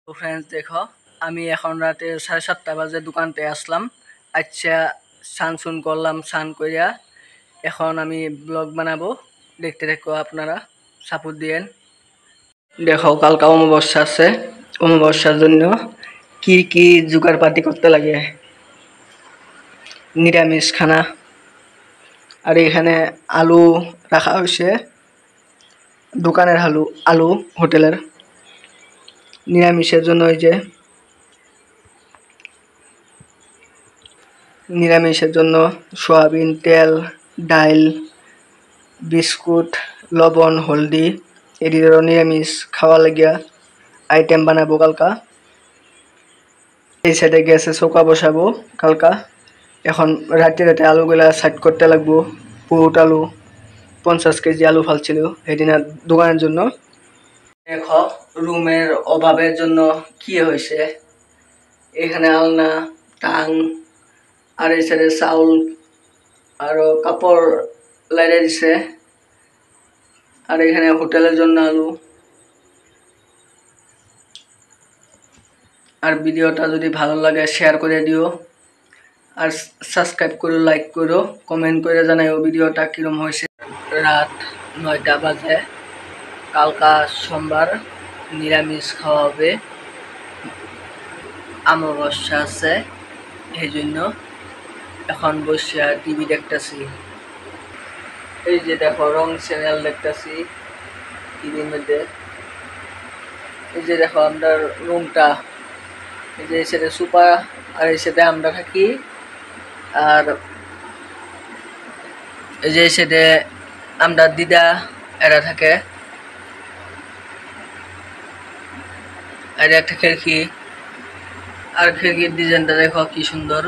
তো ফ্রেন্ডস দেখো, আমি এখন রাতে 7:30 বাজে দোকানতে আসলাম। আচ্ছা, স্নান করলাম, স্নান করিয়া এখন আমি ব্লগ বানাবো। দেখতে দেখো, আপনারা সাপোর্ট দিয়েন। দেখো, কালকা অমাবস্যা আছে। অমাবস্যার জন্য কি কি জোগাড় পাতি করতে লাগে, নিরামিষ খানা। আর এখানে আলু রাখা হয়েছে, দোকানের আলু আলু হোটেলের। নিরামিষের জন্য ওই যে নিরামিষের জন্য সয়াবিন, তেল, ডাইল, বিস্কুট, লবণ, হলদি এটিরও নিরামিষ খাওয়া লাগিয়া আইটেম বানাবো কালকা। এই সাইডে গ্যাসে চৌকা বসাবো কালকা। এখন রাতে রাতে আলুগুলা সাইড করতে লাগবো। পুট আলু 50 কেজি আলু ফালছিল সেদিন দোকানের জন্য। দেখো, রুমের অভাবের জন্য কি হয়েছে, এখানে আলনা, টাং, আর এই সাইডে চাউল আরো কাপড় লাইরে দিছে। আর এখানে হোটেলের জন্য আলু। আর ভিডিওটা যদি ভালো লাগে শেয়ার করে দিও, আর সাবস্ক্রাইব করো, লাইক করো, কমেন্ট করে জানাইও ভিডিওটা কিরম হয়েছে। রাত 9টা বাজে, কালকা সোমবার, নিরামিষ খাওয়া হবে, অমাবস্যা আছে, এই জন্য এখন বসে টিভি দেখতেছি। এই যে দেখো, রং চ্যানেল দেখতেছি টিভির মধ্যে। এই যে দেখো আমরা রুমটা, এই যে সেটা সুপার, আর এই সাথে আমরা থাকি। আর এই যে সেটা আমরা দিদা এরা থাকে। আর একটা খিড়কি, আর খিড়কির ডিজাইনটা দেখো কি সুন্দর।